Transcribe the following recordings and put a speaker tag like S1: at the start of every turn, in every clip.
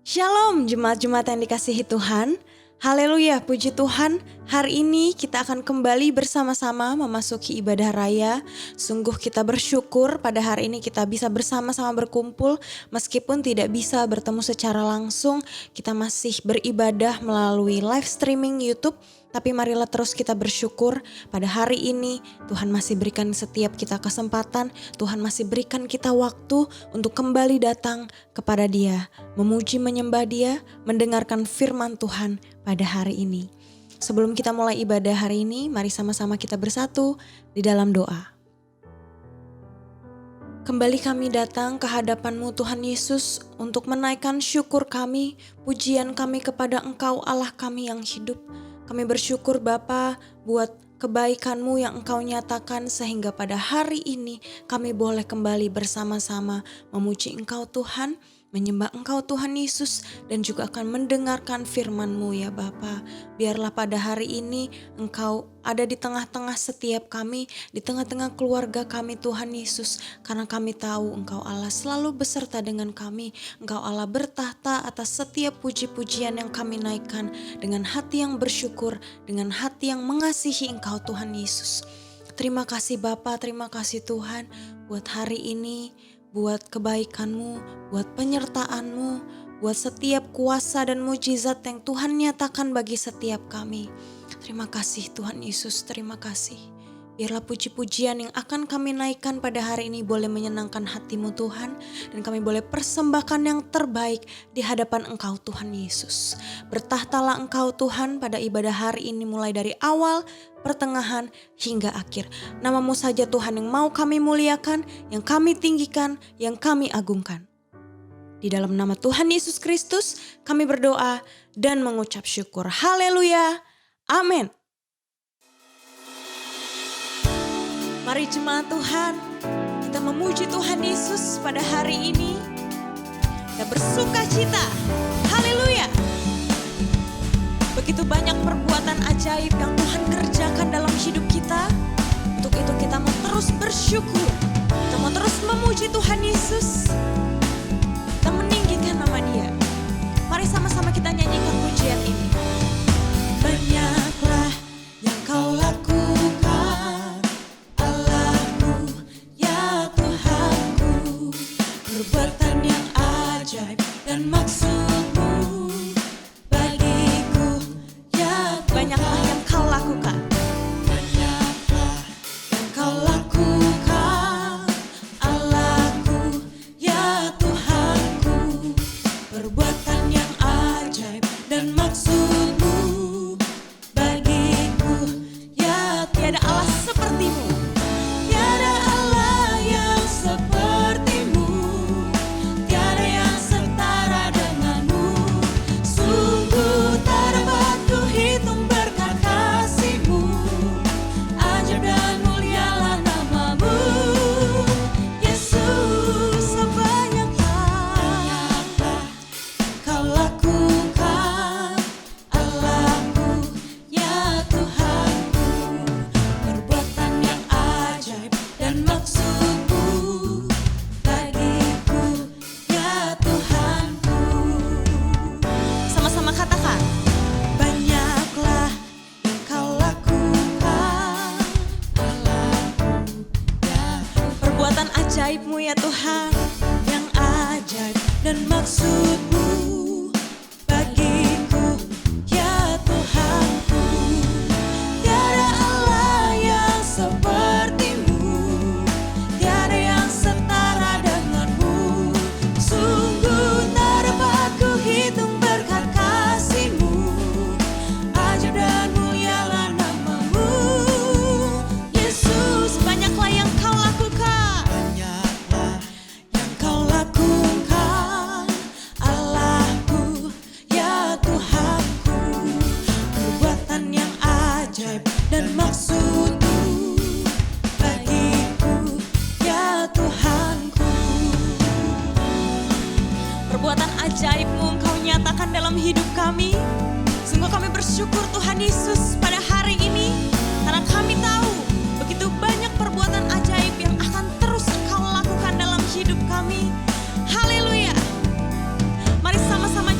S1: Shalom jemaat-jemaat yang dikasihi Tuhan. Haleluya, puji Tuhan. Hari ini kita akan kembali bersama-sama memasuki ibadah raya. Sungguh kita bersyukur pada hari ini kita bisa bersama-sama berkumpul. Meskipun tidak bisa bertemu secara langsung, kita masih beribadah melalui live streaming YouTube. Tapi marilah terus kita bersyukur pada hari ini Tuhan masih berikan setiap kita kesempatan, Tuhan masih berikan kita waktu untuk kembali datang kepada Dia, memuji menyembah Dia, mendengarkan firman Tuhan pada hari ini. Sebelum kita mulai ibadah hari ini, mari sama-sama kita bersatu di dalam doa. Kembali kami datang ke hadapan-Mu Tuhan Yesus untuk menaikkan syukur kami, pujian kami kepada Engkau Allah kami yang hidup. Kami bersyukur Bapa buat kebaikan-Mu yang Engkau nyatakan sehingga pada hari ini kami boleh kembali bersama-sama memuji Engkau Tuhan, menyembah Engkau Tuhan Yesus dan juga akan mendengarkan firman-Mu ya Bapa. Biarlah pada hari ini Engkau ada di tengah-tengah setiap kami, di tengah-tengah keluarga kami Tuhan Yesus. Karena kami tahu Engkau Allah selalu beserta dengan kami. Engkau Allah bertahta atas setiap puji-pujian yang kami naikkan dengan hati yang bersyukur, dengan hati yang mengasihi Engkau Tuhan Yesus. Terima kasih Bapa, terima kasih Tuhan buat hari ini, buat kebaikan-Mu, buat penyertaan-Mu, buat setiap kuasa dan mujizat yang Tuhan nyatakan bagi setiap kami. Terima kasih Tuhan Yesus, terima kasih. Biarlah puji-pujian yang akan kami naikkan pada hari ini boleh menyenangkan hati-Mu Tuhan. Dan kami boleh persembahkan yang terbaik di hadapan Engkau Tuhan Yesus. Bertahtalah Engkau Tuhan pada ibadah hari ini mulai dari awal, pertengahan hingga akhir. Nama-Mu saja Tuhan yang mau kami muliakan, yang kami tinggikan, yang kami agungkan. Di dalam nama Tuhan Yesus Kristus kami berdoa dan mengucap syukur. Haleluya. Amin. Mari jemaat Tuhan, kita memuji Tuhan Yesus pada hari ini. Kita bersuka cita. Haleluya. Begitu banyak perbuatan ajaib yang Tuhan kerjakan dalam hidup kita. Untuk itu kita mau terus bersyukur. Kita mau terus memuji Tuhan Yesus. Kita meninggikan nama Dia. Mari sama-sama kita nyanyikan pujian ini. Banyaklah yang Kau lakukan, Allahku, ya Tuhanku. Perbuatan yang ajaib dan maksud-Mu bagiku, ya Tuhan. Banyaklah yang Kau lakukan. Banyaklah yang Kau lakukan, Allahku, ya Tuhanku. Perbuatan yang ajaib dan maksud-Mu bagiku, ya tiada Allah seperti-Mu. Tiada Allah yang seperti-Mu, tiada yang setara dengan-Mu. Sungguh tak dapat kuhitung berkat kasih-Mu, ajaib dan mulialah nama-Mu. Yesus, sebanyaklah Kau lakukan, Allahku, ya Tuhanku. Perbuatan yang ajaib dan maksud-Mu bagiku, ya Tuhanku. Sama-sama katakan. Banyaklah yang Kau lakukan, Allahku, ya perbuatan ajaib-Mu ya Tuhan, yang ajaib dan maksud-Mu bagiku, ya Tuhanku. Tiada Allah yang seperti-Mu, tiada yang setara dengan-Mu. Sungguh tak dapat kuhitung berkat kasih-Mu, ajaib dan mulialah nama-Mu. Yesus, banyaklah yang Kau lakukan. Banyaklah yang Kau lakukan, Allahku, ya Tuhanku. Perbuatan yang ajaib dan maksud-Mu bagiku, ya Tuhanku. Perbuatan ajaib-Mu Engkau nyatakan dalam hidup kami. Sungguh kami bersyukur Tuhan Yesus pada hari ini. Karena kami tahu begitu banyak perbuatan ajaib yang akan terus Engkau lakukan dalam hidup kami. Haleluya. Mari sama-sama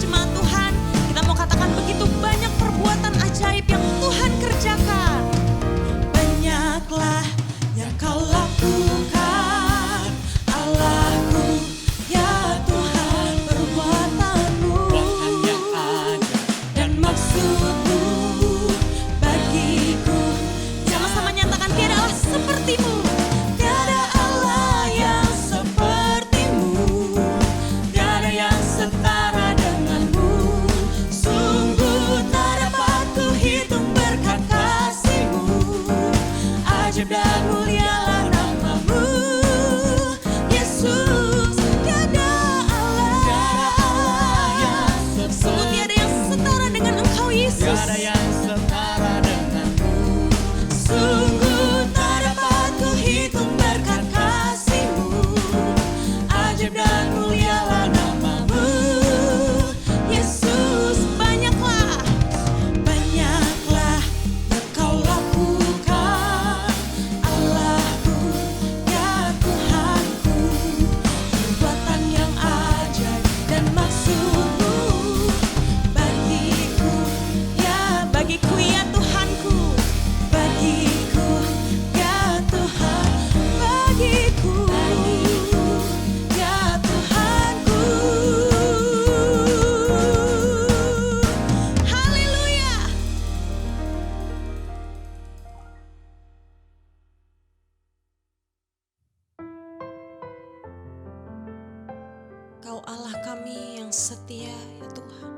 S1: Engkau Allah kami yang setia ya Tuhan.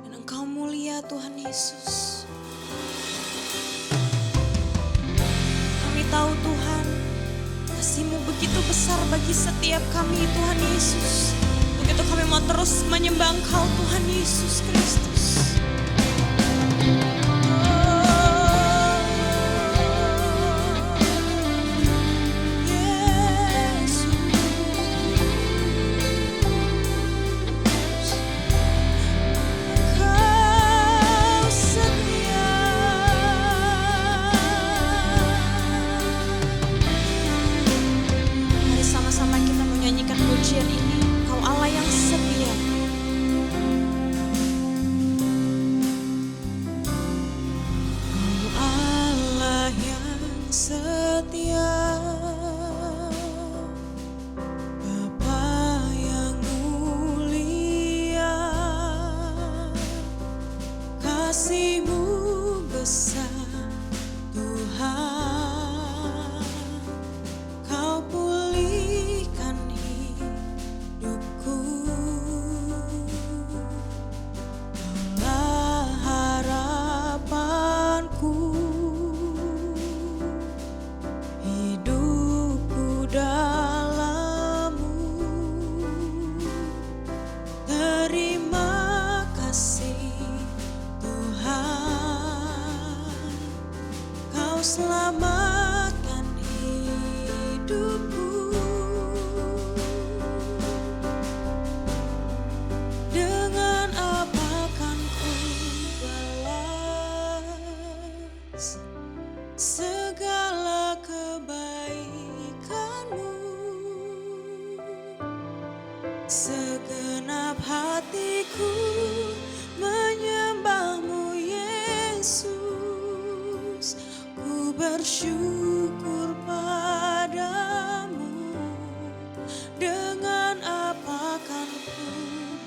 S1: Dan Engkau mulia Tuhan Yesus. Kami tahu Tuhan, kasih-Mu begitu besar bagi setiap kami Tuhan Yesus. Begitu kami mau terus menyembah Engkau Tuhan Yesus Kristus. Pujian ini, Kau Allah yang setia. Kau Allah yang setia, Bapa yang mulia, kasih-Mu besar Tuhan. Kau pulihkan hidupku, Kaulah harapanku, hidupku dalam-Mu. Terima kasih Tuhan, Kau selamatkan hidupku. Dengan apa kan ku balas segala kebaikan-Mu? Segenap hatiku menyembah-Mu Yesus. Ku bersyukur padamu. Dengan apa kan ku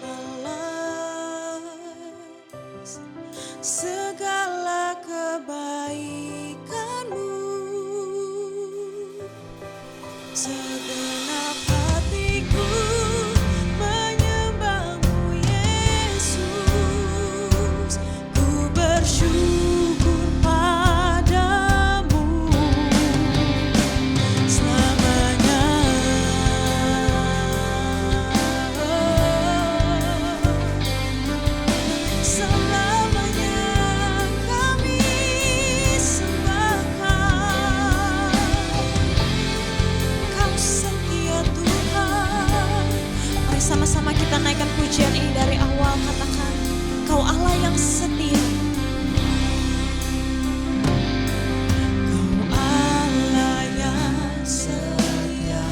S1: balas segala kebaikan-Mu? Segenap hatiku menyembah-Mu Yesus. Ku bersyukur padamu selamanya. Selamanya kami sembahkan. Kau setia Tuhan. Mari sama-sama kita naikkan pujian ini dari awal. Katakan, Kau Allah yang setia. Kau Allah yang setia,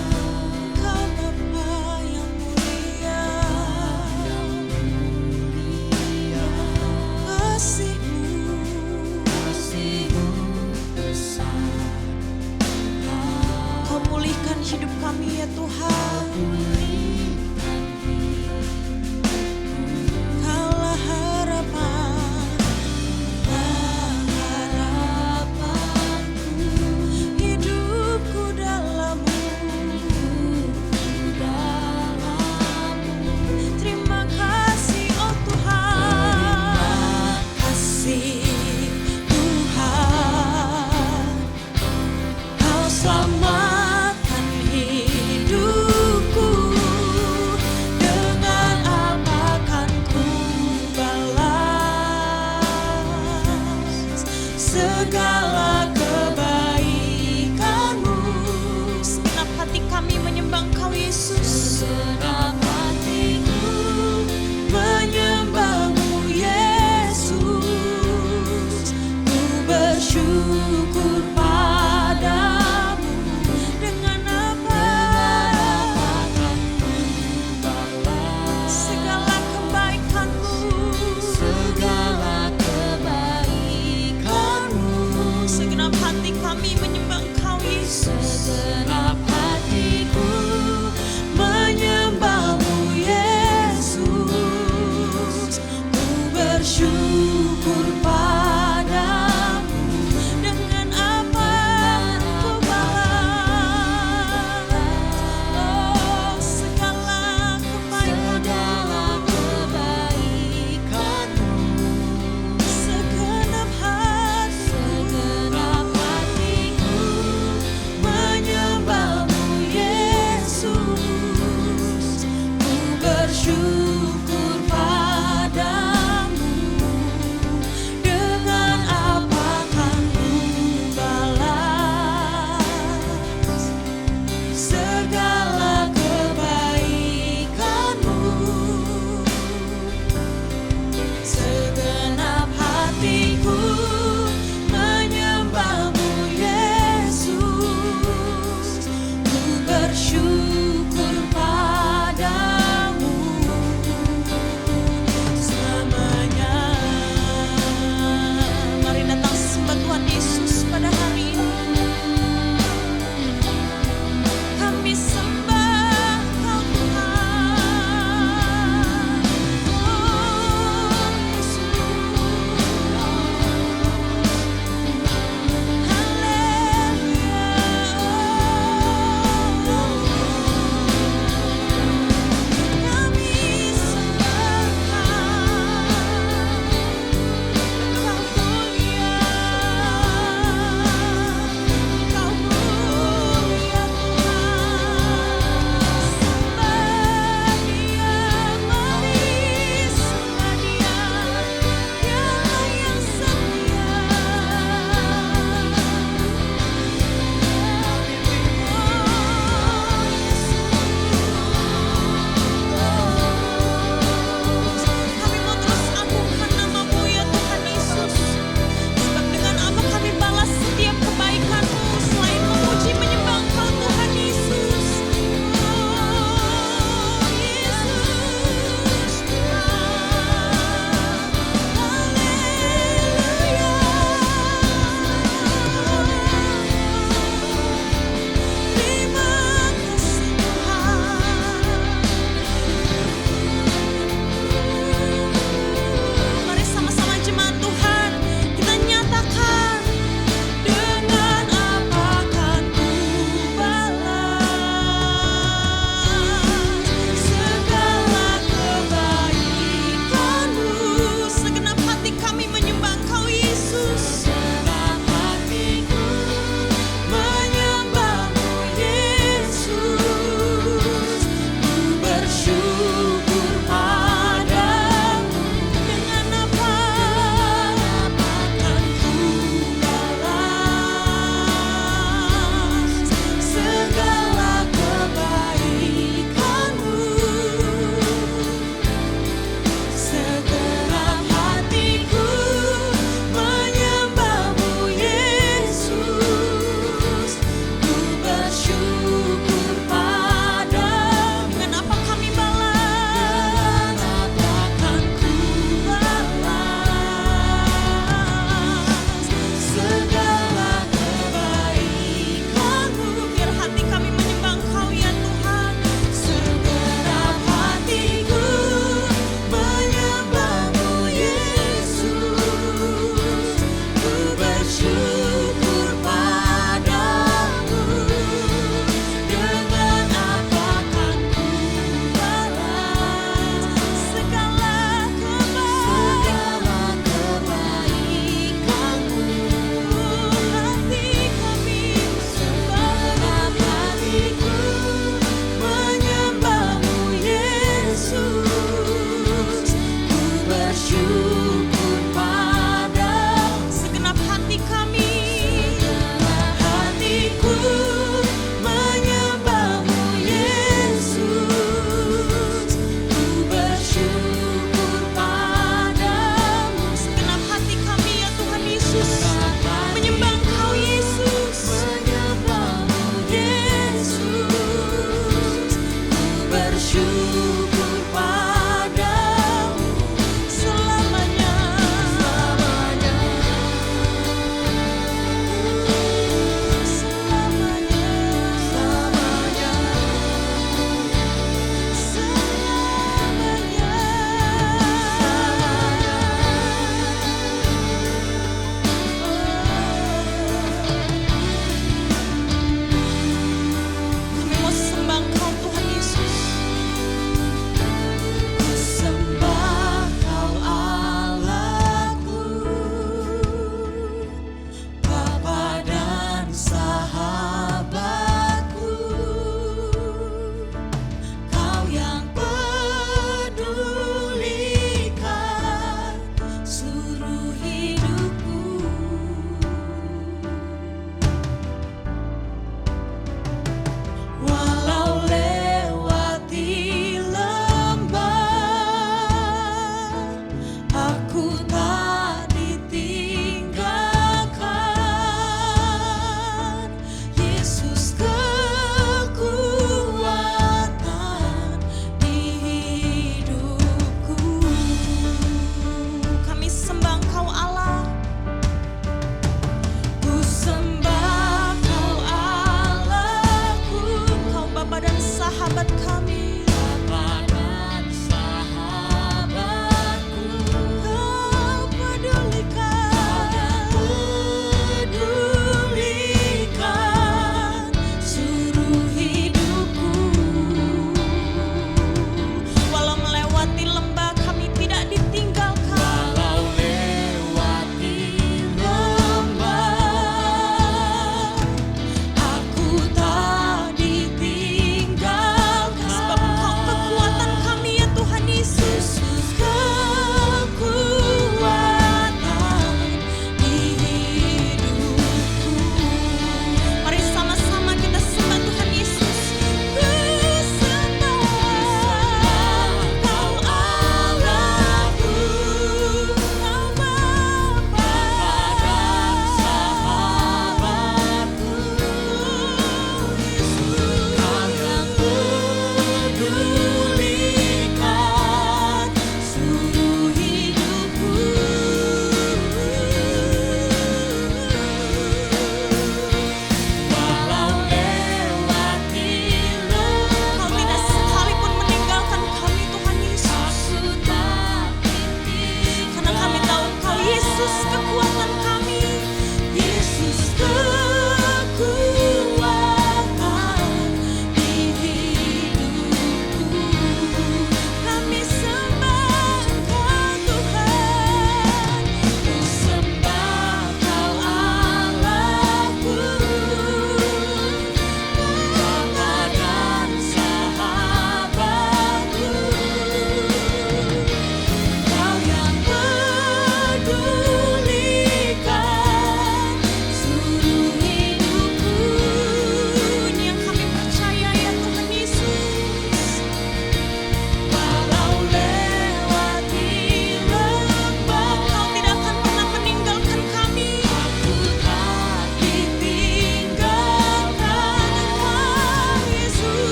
S1: Kau Bapa yang mulia, kasih-Mu besar. Kau pulihkan hidup kami ya Tuhan. Kaulah harapanku, hidupku dalam-Mu. Terima kasih oh Tuhan.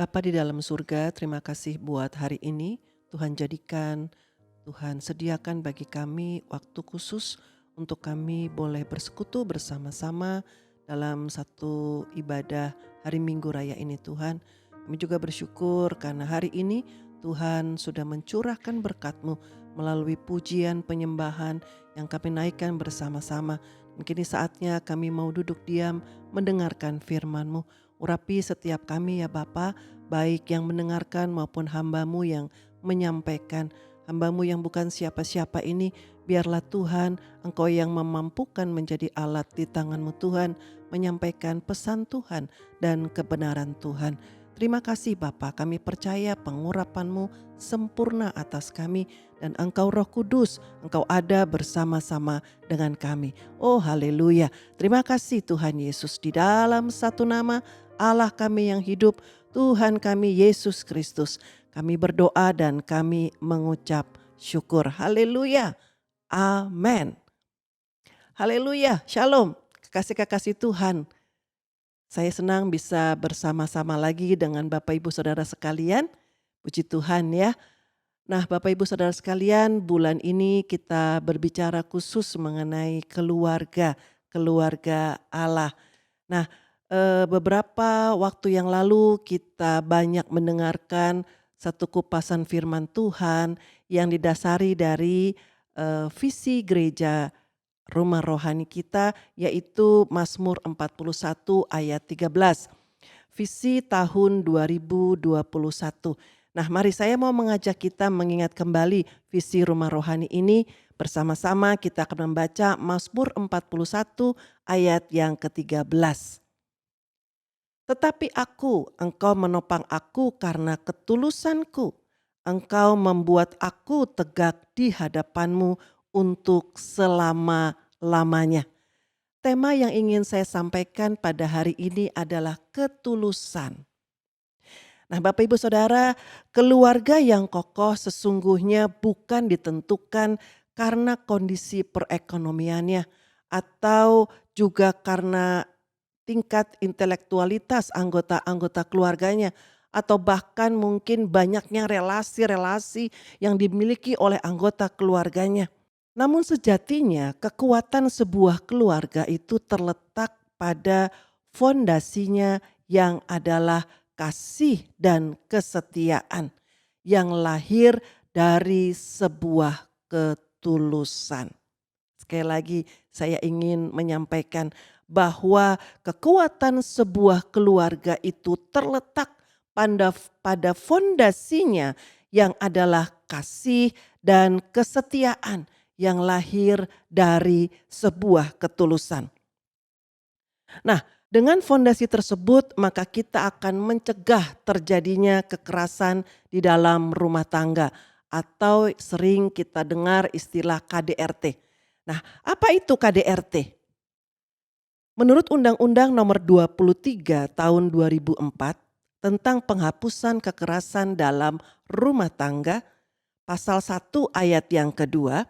S2: Bapa di dalam surga, terima kasih buat hari ini. Tuhan jadikan, Tuhan sediakan bagi kami waktu khusus untuk kami boleh bersekutu bersama-sama dalam satu ibadah hari Minggu Raya ini Tuhan. Kami juga bersyukur karena hari ini Tuhan sudah mencurahkan berkat-Mu melalui pujian penyembahan yang kami naikkan bersama-sama. Mungkin ini saatnya kami mau duduk diam mendengarkan firman-Mu. Urapi setiap kami ya Bapa, baik yang mendengarkan maupun hamba-Mu yang menyampaikan. Hamba-Mu yang bukan siapa-siapa ini, biarlah Tuhan Engkau yang memampukan menjadi alat di tangan-Mu Tuhan, menyampaikan pesan Tuhan dan kebenaran Tuhan. Terima kasih Bapa, kami percaya pengurapan-Mu sempurna atas kami dan Engkau Roh Kudus, Engkau ada bersama-sama dengan kami. Oh haleluya, terima kasih Tuhan Yesus, di dalam satu nama Allah kami yang hidup, Tuhan kami Yesus Kristus. Kami berdoa dan kami mengucap syukur. Haleluya. Amin. Haleluya. Shalom. Kekasih-kekasih Tuhan. Saya senang bisa bersama-sama lagi dengan Bapak Ibu Saudara sekalian. Puji Tuhan ya. Nah Bapak Ibu Saudara sekalian, bulan ini kita berbicara khusus mengenai keluarga, keluarga Allah. Nah, beberapa waktu yang lalu kita banyak mendengarkan satu kupasan firman Tuhan yang didasari dari visi gereja rumah rohani kita, yaitu Mazmur 41 ayat 13. Visi tahun 2021. Nah, mari saya mau mengajak kita mengingat kembali visi rumah rohani ini. Bersama-sama kita akan membaca Mazmur 41 ayat yang ke-13. Tetapi engkau menopang aku karena ketulusanku. Engkau membuat aku tegak di hadapanmu untuk selama-lamanya. Tema yang ingin saya sampaikan pada hari ini adalah ketulusan. Nah Bapak Ibu Saudara, keluarga yang kokoh sesungguhnya bukan ditentukan karena kondisi perekonomiannya atau juga karena tingkat intelektualitas anggota-anggota keluarganya atau bahkan mungkin banyaknya relasi-relasi yang dimiliki oleh anggota keluarganya. Namun sejatinya kekuatan sebuah keluarga itu terletak pada fondasinya yang adalah kasih dan kesetiaan yang lahir dari sebuah ketulusan. Sekali lagi saya ingin menyampaikan bahwa kekuatan sebuah keluarga itu terletak pada fondasinya yang adalah kasih dan kesetiaan yang lahir dari sebuah ketulusan. Nah, dengan fondasi tersebut maka kita akan mencegah terjadinya kekerasan di dalam rumah tangga atau sering kita dengar istilah KDRT. Nah, apa itu KDRT? Menurut Undang-Undang Nomor 23 Tahun 2004 tentang penghapusan kekerasan dalam rumah tangga, pasal 1 ayat yang kedua,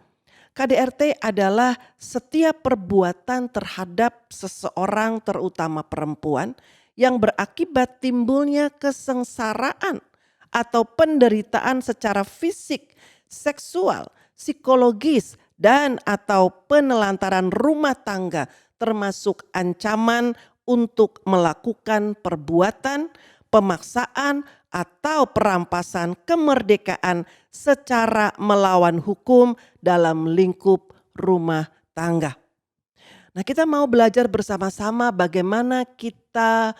S2: KDRT adalah setiap perbuatan terhadap seseorang terutama perempuan yang berakibat timbulnya kesengsaraan atau penderitaan secara fisik, seksual, psikologis, dan atau penelantaran rumah tangga termasuk ancaman untuk melakukan perbuatan, pemaksaan, atau perampasan kemerdekaan secara melawan hukum dalam lingkup rumah tangga. Nah, kita mau belajar bersama-sama bagaimana kita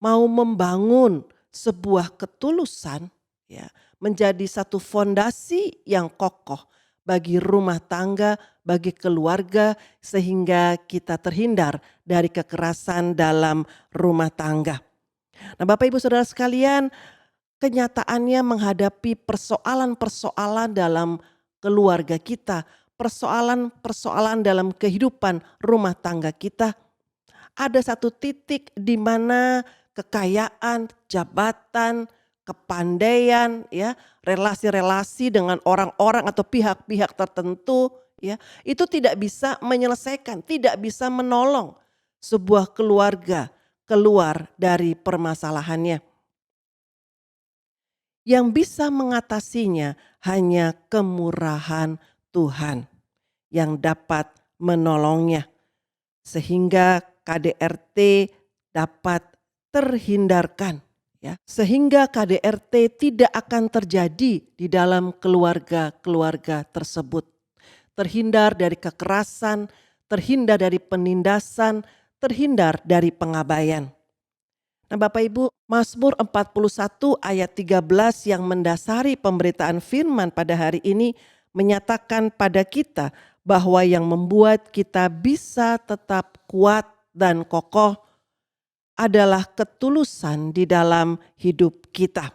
S2: mau membangun sebuah ketulusan ya, menjadi satu fondasi yang kokoh bagi rumah tangga, bagi keluarga sehingga kita terhindar dari kekerasan dalam rumah tangga. Nah, Bapak Ibu Saudara sekalian, kenyataannya menghadapi persoalan-persoalan dalam keluarga kita, persoalan-persoalan dalam kehidupan rumah tangga kita. Ada satu titik di mana kekayaan, jabatan, kepandaian, ya, relasi-relasi dengan orang-orang atau pihak-pihak tertentu, ya, itu tidak bisa menyelesaikan, tidak bisa menolong sebuah keluarga keluar dari permasalahannya. Yang bisa mengatasinya hanya kemurahan Tuhan yang dapat menolongnya, sehingga KDRT dapat terhindarkan, ya. Sehingga KDRT tidak akan terjadi di dalam keluarga-keluarga tersebut. Terhindar dari kekerasan, terhindar dari penindasan, terhindar dari pengabaian. Nah, Bapak Ibu, Mazmur 41 ayat 13 yang mendasari pemberitaan firman pada hari ini menyatakan pada kita bahwa yang membuat kita bisa tetap kuat dan kokoh adalah ketulusan di dalam hidup kita.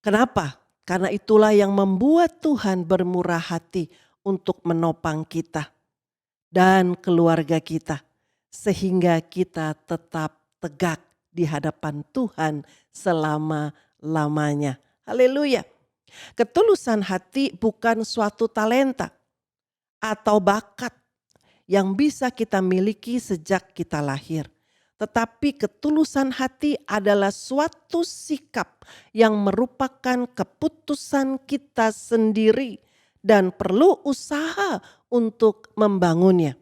S2: Kenapa? Karena itulah yang membuat Tuhan bermurah hati untuk menopang kita dan keluarga kita, sehingga kita tetap tegak di hadapan Tuhan selama-lamanya. Haleluya. Ketulusan hati bukan suatu talenta atau bakat yang bisa kita miliki sejak kita lahir. Tetapi ketulusan hati adalah suatu sikap yang merupakan keputusan kita sendiri dan perlu usaha untuk membangunnya.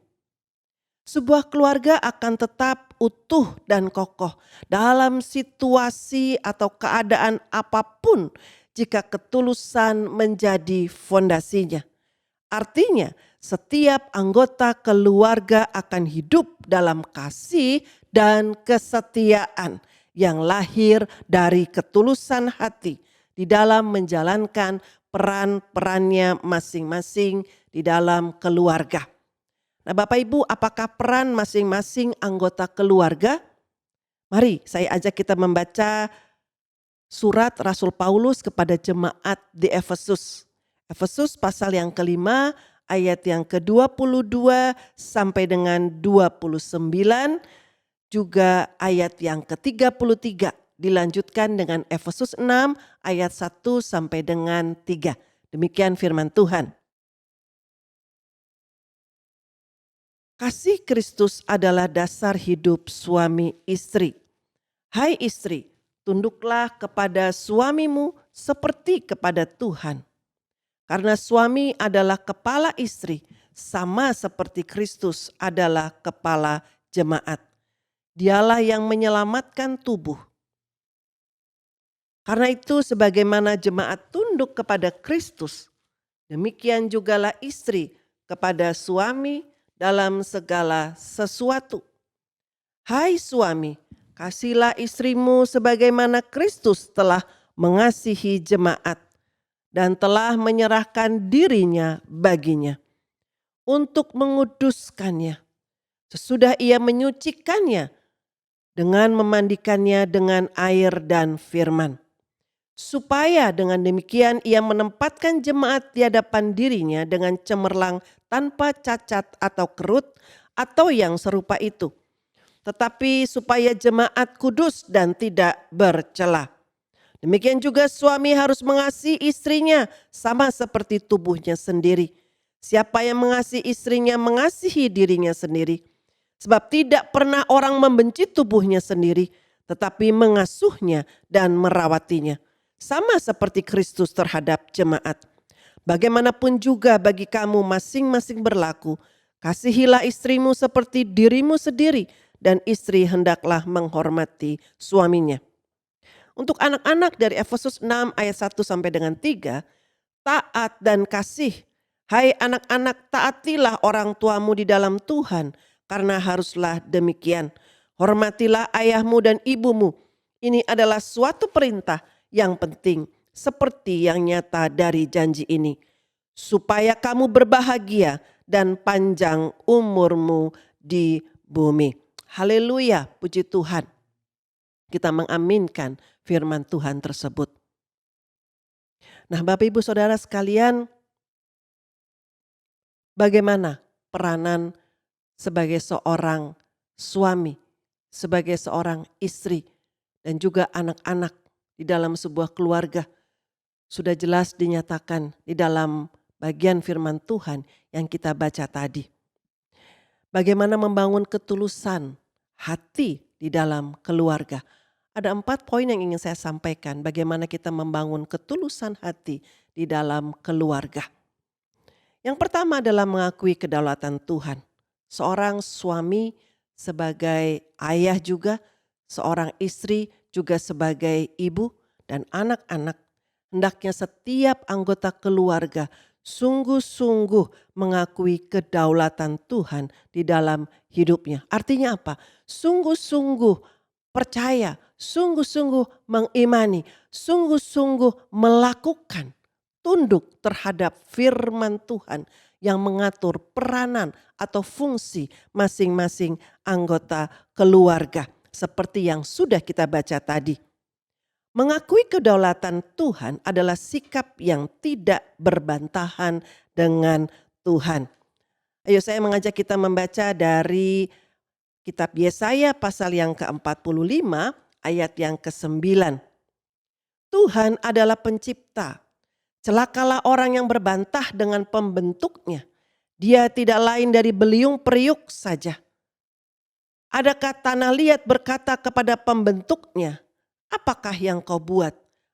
S2: Sebuah keluarga akan tetap utuh dan kokoh dalam situasi atau keadaan apapun jika ketulusan menjadi fondasinya. Artinya, setiap anggota keluarga akan hidup dalam kasih dan kesetiaan yang lahir dari ketulusan hati di dalam menjalankan peran-perannya masing-masing di dalam keluarga. Nah, Bapak Ibu, apakah peran masing-masing anggota keluarga? Mari saya ajak kita membaca surat Rasul Paulus kepada jemaat di Efesus. Efesus pasal yang kelima ayat yang ke-22 sampai dengan 29, juga ayat yang ke-33. Dilanjutkan dengan Efesus 6 ayat 1 sampai dengan 3. Demikian firman Tuhan. Kasih Kristus adalah dasar hidup suami istri. Hai istri, tunduklah kepada suamimu seperti kepada Tuhan. Karena suami adalah kepala istri, sama seperti Kristus adalah kepala jemaat. Dialah yang menyelamatkan tubuh. Karena itu sebagaimana jemaat tunduk kepada Kristus, demikian jugalah istri kepada suami dalam segala sesuatu. Hai suami, kasihilah istrimu sebagaimana Kristus telah mengasihi jemaat dan telah menyerahkan dirinya baginya untuk menguduskannya, sesudah ia menyucikannya dengan memandikannya dengan air dan firman, supaya dengan demikian ia menempatkan jemaat di hadapan dirinya dengan cemerlang tanpa cacat atau kerut atau yang serupa itu, tetapi supaya jemaat kudus dan tidak bercela. Demikian juga suami harus mengasihi istrinya sama seperti tubuhnya sendiri. Siapa yang mengasihi istrinya mengasihi dirinya sendiri. Sebab tidak pernah orang membenci tubuhnya sendiri, tetapi mengasuhnya dan merawatinya. Sama seperti Kristus terhadap jemaat. Bagaimanapun juga bagi kamu masing-masing berlaku, kasihilah istrimu seperti dirimu sendiri, dan istri hendaklah menghormati suaminya. Untuk anak-anak dari Efesus 6 ayat 1 sampai dengan 3, taat dan kasih. Hai anak-anak, taatilah orang tuamu di dalam Tuhan, karena haruslah demikian. Hormatilah ayahmu dan ibumu. Ini adalah suatu perintah yang penting, seperti yang nyata dari janji ini, supaya kamu berbahagia dan panjang umurmu di bumi. Haleluya, puji Tuhan. Kita mengaminkan firman Tuhan tersebut. Nah, Bapak Ibu Saudara sekalian, bagaimana peranan sebagai seorang suami, sebagai seorang istri, dan juga anak-anak di dalam sebuah keluarga? Sudah jelas dinyatakan di dalam bagian firman Tuhan yang kita baca tadi. Bagaimana membangun ketulusan hati di dalam keluarga. Ada 4 poin yang ingin saya sampaikan bagaimana kita membangun ketulusan hati di dalam keluarga. Yang pertama adalah mengakui kedaulatan Tuhan. Seorang suami sebagai ayah juga, seorang istri juga sebagai ibu dan anak-anak. Hendaknya setiap anggota keluarga sungguh-sungguh mengakui kedaulatan Tuhan di dalam hidupnya. Artinya apa? Sungguh-sungguh percaya, sungguh-sungguh mengimani, sungguh-sungguh melakukan, tunduk terhadap firman Tuhan yang mengatur peranan atau fungsi masing-masing anggota keluarga. Seperti yang sudah kita baca tadi. Mengakui kedaulatan Tuhan adalah sikap yang tidak berbantahan dengan Tuhan. Ayo saya mengajak kita membaca dari kitab Yesaya pasal yang ke-45 ayat yang ke-9. Tuhan adalah pencipta. Celakalah orang yang berbantah dengan pembentuknya. Dia tidak lain dari beliung periuk saja. Adakah tanah liat berkata kepada pembentuknya, apakah yang kau buat?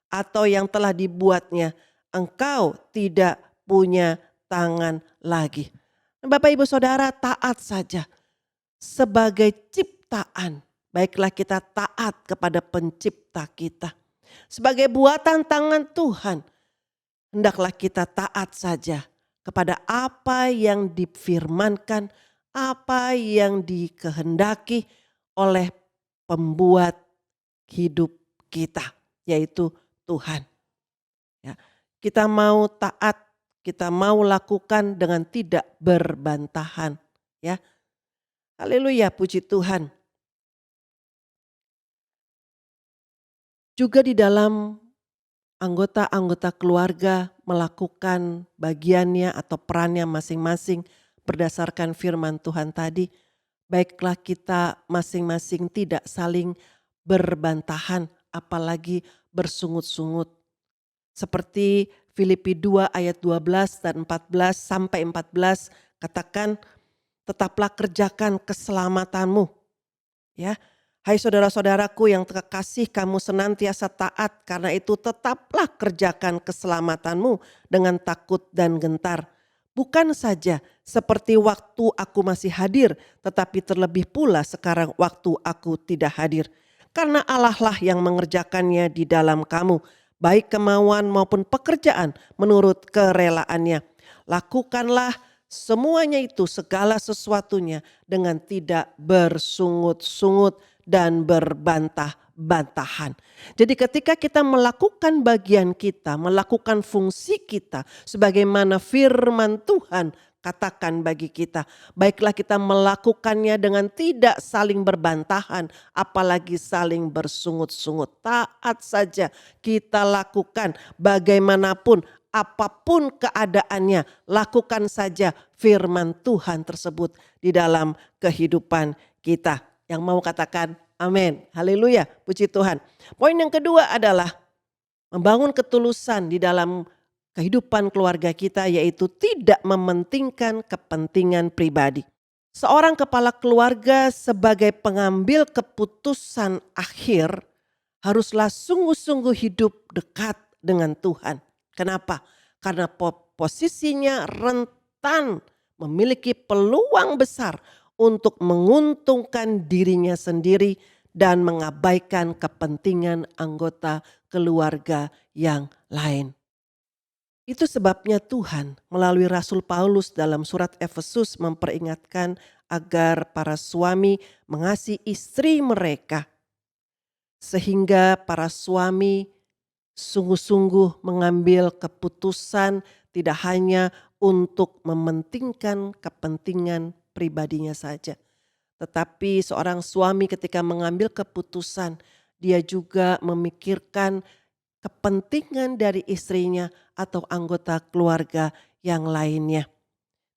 S2: Atau yang telah dibuatnya, engkau tidak punya tangan lagi. Bapak Ibu Saudara, taat saja. Sebagai ciptaan, baiklah kita taat kepada pencipta kita. Sebagai buatan tangan Tuhan, hendaklah kita taat saja kepada apa yang difirmankan, apa yang dikehendaki oleh pembuat hidup kita, yaitu Tuhan. Ya, kita mau taat, kita mau lakukan dengan tidak berbantahan. Ya, haleluya, puji Tuhan. Juga di dalam anggota-anggota keluarga melakukan bagiannya atau perannya masing-masing berdasarkan firman Tuhan tadi. Baiklah kita masing-masing tidak saling berbantahan apalagi bersungut-sungut. Seperti Filipi 2 ayat 12 dan 14 sampai 14 katakan, tetaplah kerjakan keselamatanmu. Ya, hai saudara-saudaraku yang terkasih, kamu senantiasa taat, karena itu tetaplah kerjakan keselamatanmu dengan takut dan gentar. Bukan saja seperti waktu aku masih hadir, tetapi terlebih pula sekarang waktu aku tidak hadir. Karena Allah lah yang mengerjakannya di dalam kamu, baik kemauan maupun pekerjaan menurut kerelaannya. Lakukanlah semuanya itu, segala sesuatunya dengan tidak bersungut-sungut dan berbantah-bantahan. Jadi ketika kita melakukan bagian kita, melakukan fungsi kita sebagaimana firman Tuhan katakan bagi kita, baiklah kita melakukannya dengan tidak saling berbantahan, apalagi saling bersungut-sungut. Taat saja kita lakukan bagaimanapun, apapun keadaannya, lakukan saja firman Tuhan tersebut di dalam kehidupan kita. Yang mau katakan amin, haleluya, puji Tuhan. Poin yang kedua adalah membangun ketulusan di dalam kehidupan keluarga kita, yaitu tidak mementingkan kepentingan pribadi. Seorang kepala keluarga sebagai pengambil keputusan akhir haruslah sungguh-sungguh hidup dekat dengan Tuhan. Kenapa? Karena posisinya rentan, memiliki peluang besar untuk menguntungkan dirinya sendiri dan mengabaikan kepentingan anggota keluarga yang lain. Itu sebabnya Tuhan melalui Rasul Paulus dalam surat Efesus memperingatkan agar para suami mengasihi istri mereka. Sehingga para suami sungguh-sungguh mengambil keputusan tidak hanya untuk mementingkan kepentingan pribadinya saja. Tetapi seorang suami ketika mengambil keputusan, dia juga memikirkan kepentingan dari istrinya atau anggota keluarga yang lainnya.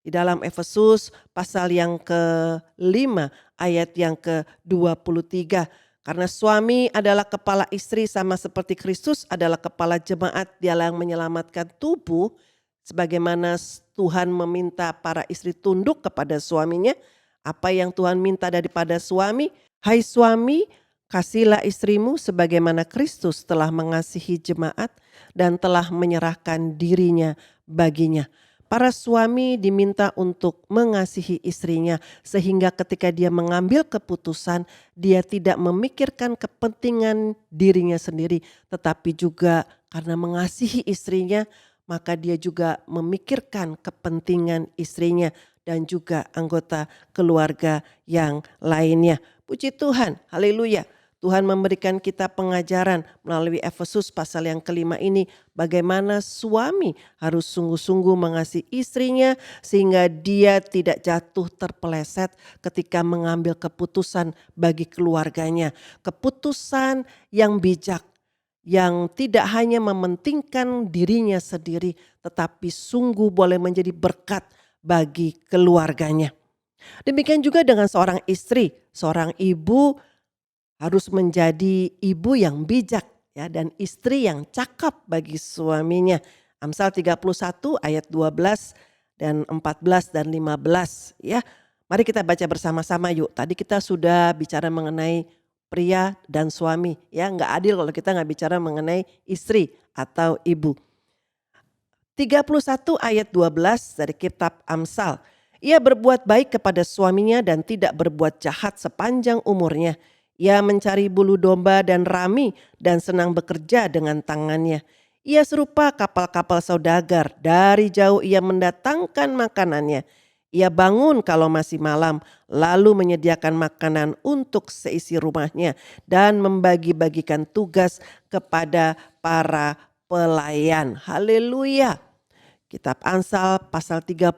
S2: Di dalam Efesus pasal yang ke-5 ayat yang ke-23. Karena suami adalah kepala istri sama seperti Kristus adalah kepala jemaat, dialah yang menyelamatkan tubuh. Sebagaimana Tuhan meminta para istri tunduk kepada suaminya, apa yang Tuhan minta daripada suami? Hai suami, Kasihilah istrimu sebagaimana Kristus telah mengasihi jemaat dan telah menyerahkan dirinya baginya. Para suami diminta untuk mengasihi istrinya sehingga ketika dia mengambil keputusan, dia tidak memikirkan kepentingan dirinya sendiri, tetapi juga karena mengasihi istrinya, maka dia juga memikirkan kepentingan istrinya dan juga anggota keluarga yang lainnya. Puji Tuhan, haleluya. Tuhan memberikan kita pengajaran melalui Efesus pasal yang kelima ini, bagaimana suami harus sungguh-sungguh mengasihi istrinya sehingga dia tidak jatuh terpeleset ketika mengambil keputusan bagi keluarganya. Keputusan yang bijak, yang tidak hanya mementingkan dirinya sendiri tetapi sungguh boleh menjadi berkat bagi keluarganya. Demikian juga dengan seorang istri, seorang ibu harus menjadi ibu yang bijak ya dan istri yang cakap bagi suaminya. Amsal 31 ayat 12 dan 14 dan 15 ya. Mari kita baca bersama-sama yuk. Tadi kita sudah bicara mengenai pria dan suami ya. Nggak adil kalau kita nggak bicara mengenai istri atau ibu. 31 ayat 12 dari kitab Amsal. Ia berbuat baik kepada suaminya dan tidak berbuat jahat sepanjang umurnya. Ia mencari bulu domba dan rami dan senang bekerja dengan tangannya. Ia serupa kapal-kapal saudagar, dari jauh ia mendatangkan makanannya. Ia bangun kalau masih malam, lalu menyediakan makanan untuk seisi rumahnya dan membagi-bagikan tugas kepada para pelayan. Haleluya. Kitab Amsal pasal 31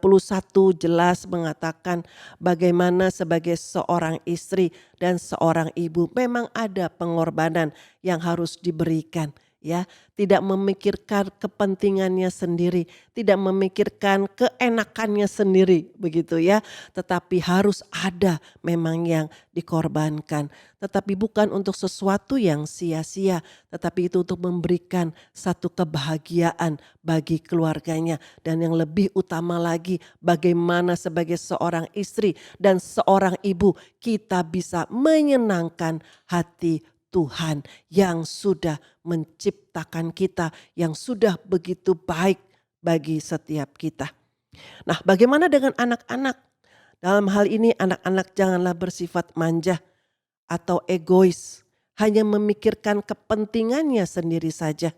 S2: jelas mengatakan bagaimana sebagai seorang istri dan seorang ibu memang ada pengorbanan yang harus diberikan ya, tidak memikirkan kepentingannya sendiri, tidak memikirkan keenakannya sendiri begitu ya, tetapi harus ada memang yang dikorbankan, tetapi bukan untuk sesuatu yang sia-sia, tetapi itu untuk memberikan satu kebahagiaan bagi keluarganya. Dan yang lebih utama lagi, bagaimana sebagai seorang istri dan seorang ibu kita bisa menyenangkan hati Tuhan yang sudah menciptakan kita, yang sudah begitu baik bagi setiap kita. Nah, bagaimana dengan anak-anak? Dalam hal ini anak-anak janganlah bersifat manja atau egois, hanya memikirkan kepentingannya sendiri saja.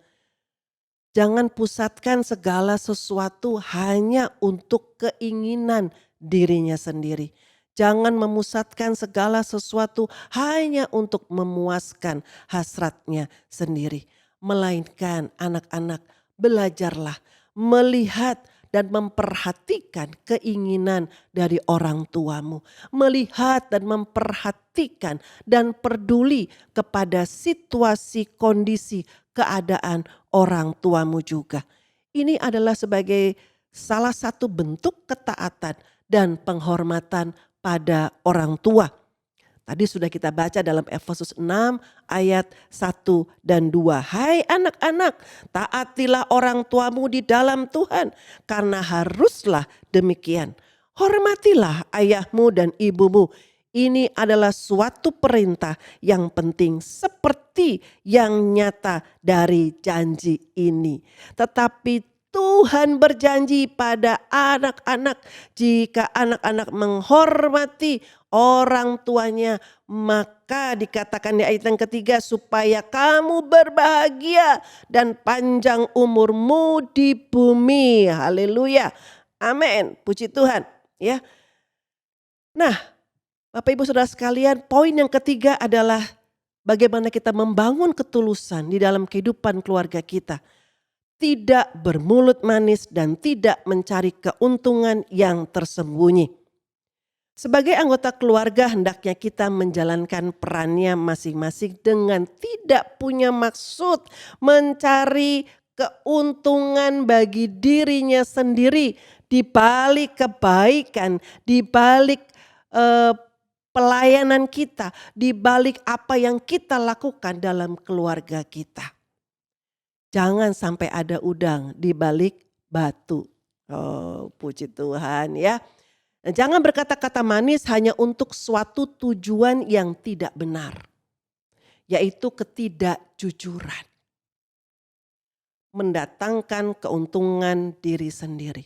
S2: Jangan pusatkan segala sesuatu hanya untuk keinginan dirinya sendiri. Jangan memusatkan segala sesuatu hanya untuk memuaskan hasratnya sendiri. Melainkan anak-anak belajarlah melihat dan memperhatikan keinginan dari orang tuamu. Melihat dan memperhatikan dan peduli kepada situasi, kondisi, keadaan orang tuamu juga. Ini adalah sebagai salah satu bentuk ketaatan dan penghormatan pada orang tua. Tadi sudah kita baca dalam Efesus 6 ayat 1 dan 2. Hai anak-anak, taatilah orang tuamu di dalam Tuhan, karena haruslah demikian. Hormatilah ayahmu dan ibumu. Ini adalah suatu perintah yang penting seperti yang nyata dari janji ini. Tetapi Tuhan berjanji pada anak-anak, jika anak-anak menghormati orang tuanya, maka dikatakan di ayat yang ketiga, supaya kamu berbahagia dan panjang umurmu di bumi. Haleluya. Amin. Puji Tuhan. Ya. Nah, Bapak Ibu Saudara sekalian, poin yang ketiga adalah bagaimana kita membangun ketulusan di dalam kehidupan keluarga kita. Tidak bermulut manis dan tidak mencari keuntungan yang tersembunyi. Sebagai anggota keluarga hendaknya kita menjalankan perannya masing-masing dengan tidak punya maksud mencari keuntungan bagi dirinya sendiri di balik kebaikan, di balik pelayanan kita, di balik apa yang kita lakukan dalam keluarga kita. Jangan sampai ada udang di balik batu. Oh, puji Tuhan ya. Jangan berkata-kata manis hanya untuk suatu tujuan yang tidak benar. yaitu ketidakjujuran, mendatangkan keuntungan diri sendiri.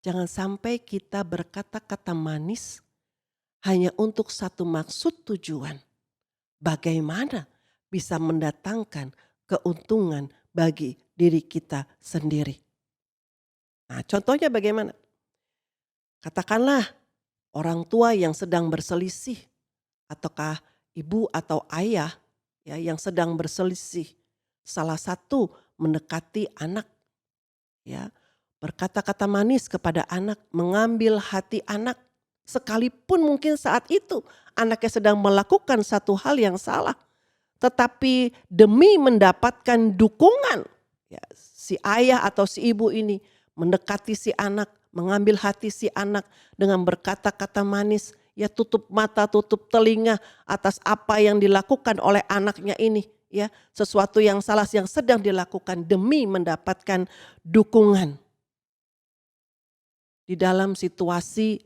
S2: Jangan sampai kita berkata-kata manis hanya untuk satu maksud tujuan. Bagaimana bisa mendatangkan keuntungan bagi diri kita sendiri. Nah, contohnya bagaimana? Katakanlah orang tua yang sedang berselisih, ataukah ibu atau ayah ya yang sedang berselisih. Salah satu mendekati anak, ya, berkata-kata manis kepada anak, mengambil hati anak, sekalipun mungkin saat itu anaknya sedang melakukan satu hal yang salah, tetapi demi mendapatkan dukungan, ya, si ayah atau si ibu ini mendekati si anak, mengambil hati si anak dengan berkata-kata manis, ya tutup mata, tutup telinga atas apa yang dilakukan oleh anaknya ini, ya, sesuatu yang salah yang sedang dilakukan demi mendapatkan dukungan. Di dalam situasi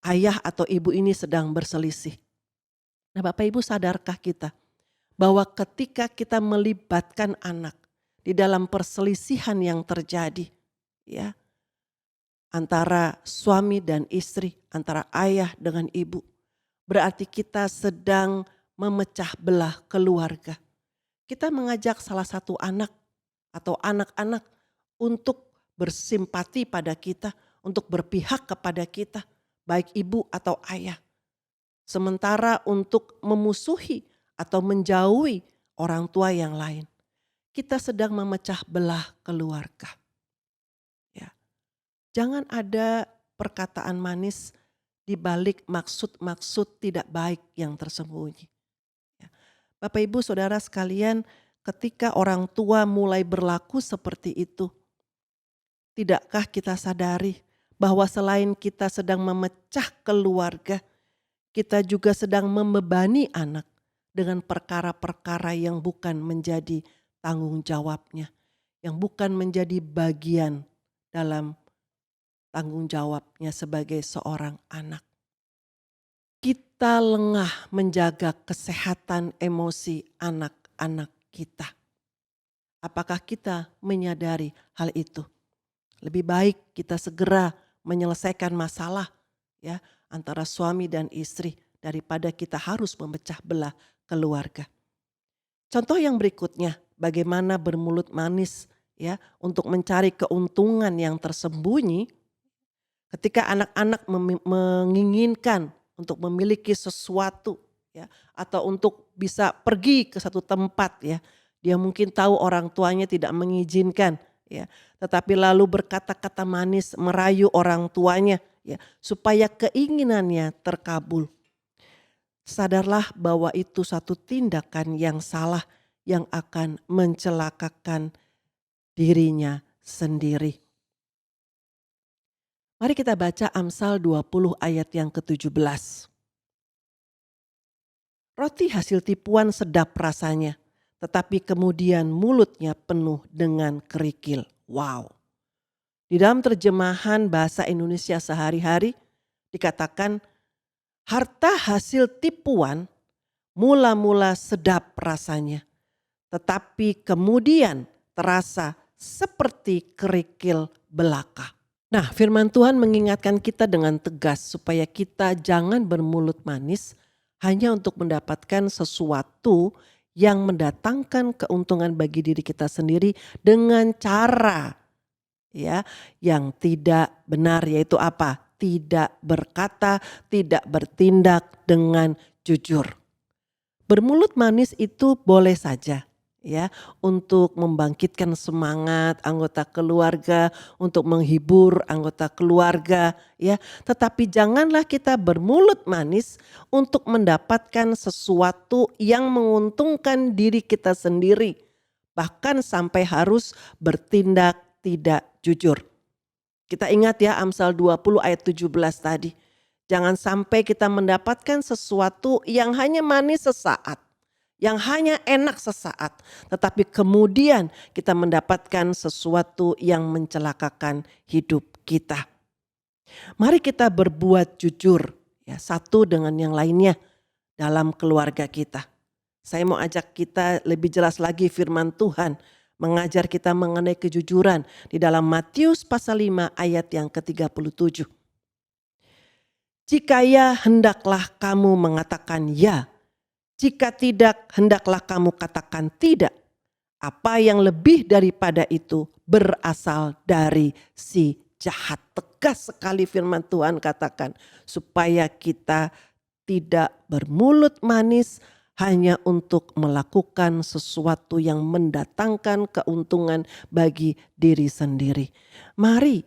S2: ayah atau ibu ini sedang berselisih. Nah, Bapak Ibu, sadarkah kita bahwa ketika kita melibatkan anak di dalam perselisihan yang terjadi, ya, antara suami dan istri, antara ayah dengan ibu, berarti kita sedang memecah belah keluarga. Kita mengajak salah satu anak atau anak-anak untuk bersimpati pada kita, untuk berpihak kepada kita, baik ibu atau ayah. Sementara untuk memusuhi atau menjauhi orang tua yang lain, kita sedang memecah belah keluarga. Ya. Jangan ada perkataan manis di balik maksud-maksud tidak baik yang tersembunyi. Ya. Bapak Ibu Saudara sekalian, ketika orang tua mulai berlaku seperti itu, tidakkah kita sadari bahwa selain kita sedang memecah keluarga, kita juga sedang membebani anak dengan perkara-perkara yang bukan menjadi tanggung jawabnya, yang bukan menjadi bagian dalam tanggung jawabnya sebagai seorang anak. Kita lengah menjaga kesehatan emosi anak-anak kita. Apakah kita menyadari hal itu? Lebih baik kita segera menyelesaikan masalah, ya, antara suami dan istri daripada kita harus memecah belah keluarga. Contoh yang berikutnya, bagaimana bermulut manis, ya, untuk mencari keuntungan yang tersembunyi ketika anak-anak menginginkan untuk memiliki sesuatu, ya, atau untuk bisa pergi ke satu tempat, ya. Dia mungkin tahu orang tuanya tidak mengizinkan, ya, tetapi lalu berkata-kata manis merayu orang tuanya, ya, supaya keinginannya terkabul. Sadarlah bahwa itu satu tindakan yang salah yang akan mencelakakan dirinya sendiri. Mari kita baca Amsal 20 ayat yang ke-17. Roti hasil tipuan sedap rasanya, tetapi kemudian mulutnya penuh dengan kerikil. Wow. Di dalam terjemahan bahasa Indonesia sehari-hari dikatakan harta hasil tipuan mula-mula sedap rasanya, tetapi kemudian terasa seperti kerikil belaka. Nah, firman Tuhan mengingatkan kita dengan tegas supaya kita jangan bermulut manis hanya untuk mendapatkan sesuatu yang mendatangkan keuntungan bagi diri kita sendiri dengan cara, ya, yang tidak benar, yaitu apa? Tidak berkata, tidak bertindak dengan jujur. Bermulut manis itu boleh saja, ya, untuk membangkitkan semangat anggota keluarga, untuk menghibur anggota keluarga, ya. Tetapi janganlah kita bermulut manis untuk mendapatkan sesuatu yang menguntungkan diri kita sendiri, bahkan sampai harus bertindak tidak jujur. Kita ingat ya Amsal 20 ayat 17 tadi. Jangan sampai kita mendapatkan sesuatu yang hanya manis sesaat, yang hanya enak sesaat, tetapi kemudian kita mendapatkan sesuatu yang mencelakakan hidup kita. Mari kita berbuat jujur, ya, satu dengan yang lainnya dalam keluarga kita. Saya mau ajak kita lebih jelas lagi firman Tuhan mengajar kita mengenai kejujuran di dalam Matius pasal 5 ayat yang ke-37. Jika ya, hendaklah kamu mengatakan ya. Jika tidak, hendaklah kamu katakan tidak. Apa yang lebih daripada itu berasal dari si jahat. Tegas sekali firman Tuhan katakan, supaya kita tidak bermulut manis hanya untuk melakukan sesuatu yang mendatangkan keuntungan bagi diri sendiri. Mari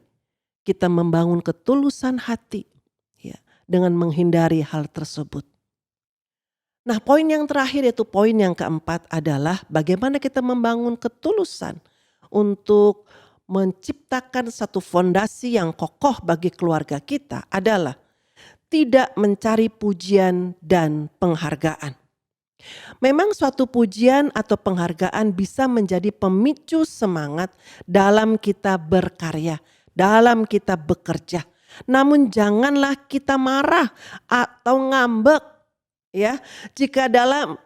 S2: kita membangun ketulusan hati, ya, dengan menghindari hal tersebut. Nah, poin yang terakhir, yaitu poin yang keempat, adalah bagaimana kita membangun ketulusan untuk menciptakan satu fondasi yang kokoh bagi keluarga kita adalah tidak mencari pujian dan penghargaan. Memang suatu pujian atau penghargaan bisa menjadi pemicu semangat dalam kita berkarya, dalam kita bekerja. Namun janganlah kita marah atau ngambek, ya. Jika dalam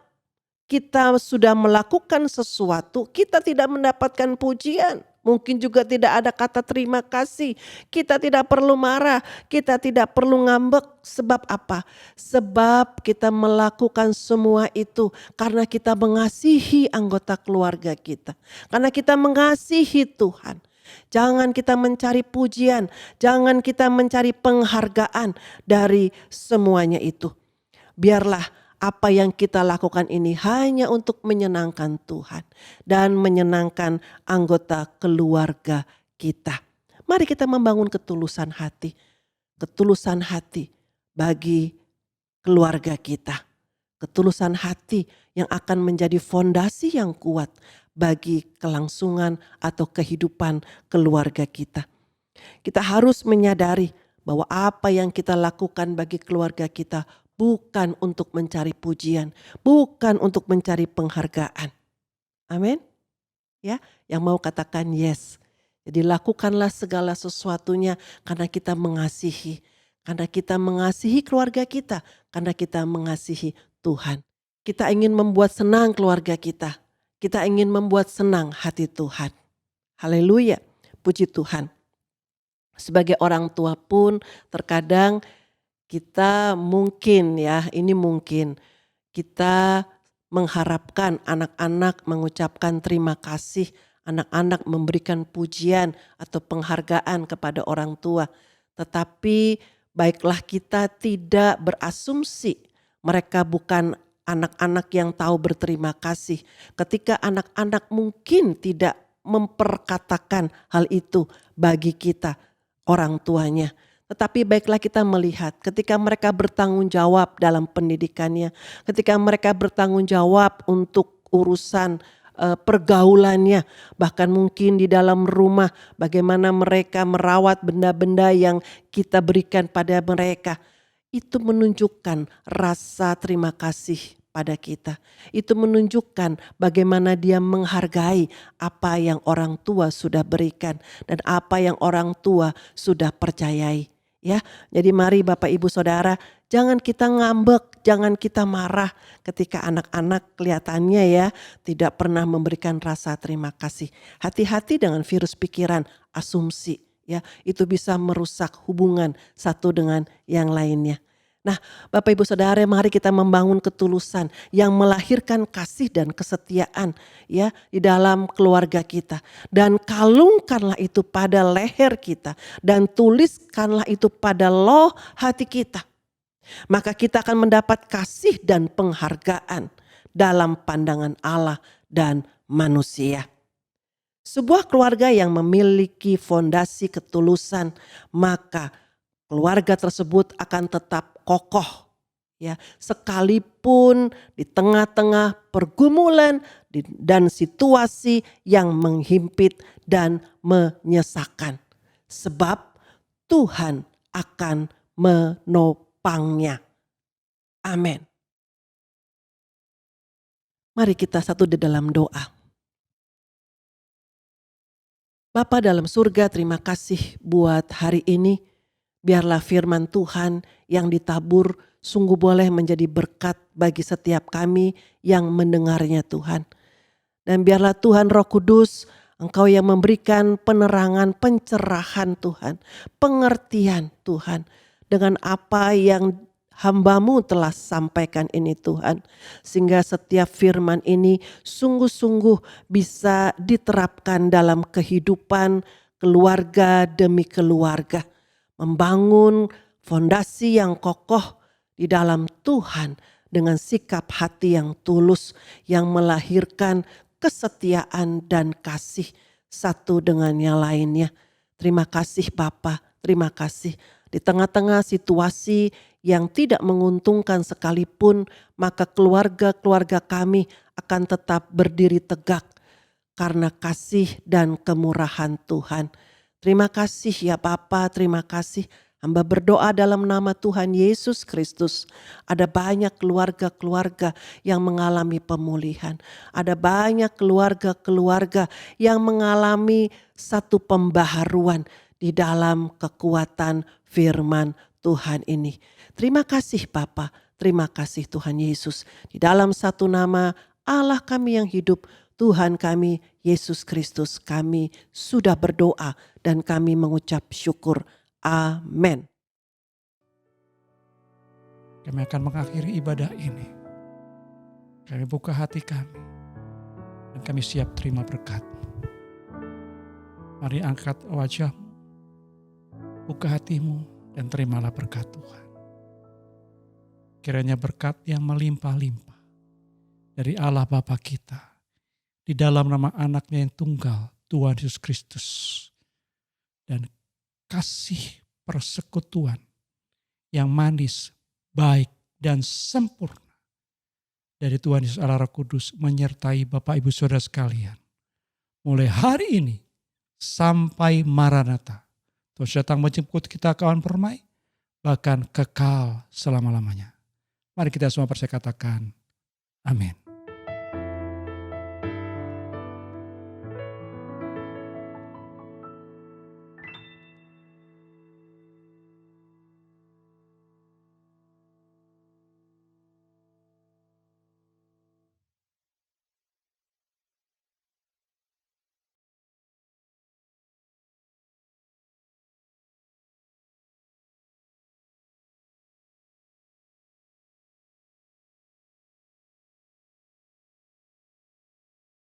S2: kita sudah melakukan sesuatu, kita tidak mendapatkan pujian. Mungkin juga tidak ada kata terima kasih. Kita tidak perlu marah, kita tidak perlu ngambek. Sebab apa? Sebab kita melakukan semua itu karena kita mengasihi anggota keluarga kita. Karena kita mengasihi Tuhan. Jangan kita mencari pujian, jangan kita mencari penghargaan dari semuanya itu. Biarlah apa yang kita lakukan ini hanya untuk menyenangkan Tuhan dan menyenangkan anggota keluarga kita. Mari kita membangun ketulusan hati. Ketulusan hati bagi keluarga kita. Ketulusan hati yang akan menjadi fondasi yang kuat bagi kelangsungan atau kehidupan keluarga kita. Kita harus menyadari bahwa apa yang kita lakukan bagi keluarga kita bukan untuk mencari pujian, bukan untuk mencari penghargaan. Amin. Ya, yang mau katakan yes. Jadi lakukanlah segala sesuatunya karena kita mengasihi. Karena kita mengasihi keluarga kita, karena kita mengasihi Tuhan. Kita ingin membuat senang keluarga kita. Kita ingin membuat senang hati Tuhan. Haleluya, puji Tuhan. Sebagai orang tua pun terkadang kita mungkin, ya, ini mungkin kita mengharapkan anak-anak mengucapkan terima kasih, anak-anak memberikan pujian atau penghargaan kepada orang tua. Tetapi baiklah kita tidak berasumsi mereka bukan anak-anak yang tahu berterima kasih. Ketika anak-anak mungkin tidak memperkatakan hal itu bagi kita, orang tuanya. Tetapi baiklah kita melihat ketika mereka bertanggung jawab dalam pendidikannya, ketika mereka bertanggung jawab untuk urusan pergaulannya, bahkan mungkin di dalam rumah bagaimana mereka merawat benda-benda yang kita berikan pada mereka. Itu menunjukkan rasa terima kasih pada kita. Itu menunjukkan bagaimana dia menghargai apa yang orang tua sudah berikan dan apa yang orang tua sudah percayai. Ya, jadi mari Bapak Ibu Saudara, jangan kita ngambek, jangan kita marah ketika anak-anak kelihatannya ya tidak pernah memberikan rasa terima kasih. Hati-hati dengan virus pikiran, asumsi, ya, itu bisa merusak hubungan satu dengan yang lainnya. Nah, Bapak Ibu Saudara, mari kita membangun ketulusan yang melahirkan kasih dan kesetiaan, ya, di dalam keluarga kita, dan kalungkanlah itu pada leher kita dan tuliskanlah itu pada loh hati kita. Maka kita akan mendapat kasih dan penghargaan dalam pandangan Allah dan manusia. Sebuah keluarga yang memiliki fondasi ketulusan, maka keluarga tersebut akan tetap kokoh, ya, sekalipun di tengah-tengah pergumulan dan situasi yang menghimpit dan menyesakan. Sebab Tuhan akan menopangnya. Amin. Mari kita satu di dalam doa. Bapa dalam surga, terima kasih buat hari ini. Biarlah firman Tuhan yang ditabur sungguh boleh menjadi berkat bagi setiap kami yang mendengarnya Tuhan. Dan biarlah Tuhan Roh Kudus, Engkau yang memberikan penerangan, pencerahan Tuhan, pengertian Tuhan dengan apa yang hamba-Mu telah sampaikan ini Tuhan. Sehingga setiap firman ini sungguh-sungguh bisa diterapkan dalam kehidupan keluarga demi keluarga. Membangun fondasi yang kokoh di dalam Tuhan dengan sikap hati yang tulus yang melahirkan kesetiaan dan kasih satu dengan yang lainnya. Terima kasih Bapa, terima kasih. Di tengah-tengah situasi yang tidak menguntungkan sekalipun, maka keluarga-keluarga kami akan tetap berdiri tegak karena kasih dan kemurahan Tuhan. Terima kasih ya Bapa, terima kasih. Hamba berdoa dalam nama Tuhan Yesus Kristus. Ada banyak keluarga-keluarga yang mengalami pemulihan. Ada banyak keluarga-keluarga yang mengalami satu pembaharuan di dalam kekuatan firman Tuhan ini. Terima kasih Bapa, terima kasih Tuhan Yesus. Di dalam satu nama Allah kami yang hidup, Tuhan kami Yesus Kristus, kami sudah berdoa dan kami mengucap syukur. Amin.
S3: Kami akan mengakhiri ibadah ini. Kami buka hati kami dan kami siap terima berkat. Mari angkat wajahmu, buka hatimu dan terimalah berkat Tuhan. Kiranya berkat yang melimpah-limpah dari Allah Bapa kita, di dalam nama anaknya yang tunggal, Tuhan Yesus Kristus. Dan kasih persekutuan yang manis, baik, dan sempurna dari Tuhan Yesus Allah Roh Kudus menyertai Bapak Ibu Saudara sekalian. Mulai hari ini sampai Maranatha. Tuhan datang menjemput kita kawan permai, bahkan kekal selama-lamanya. Mari kita semua percaya katakan, amin.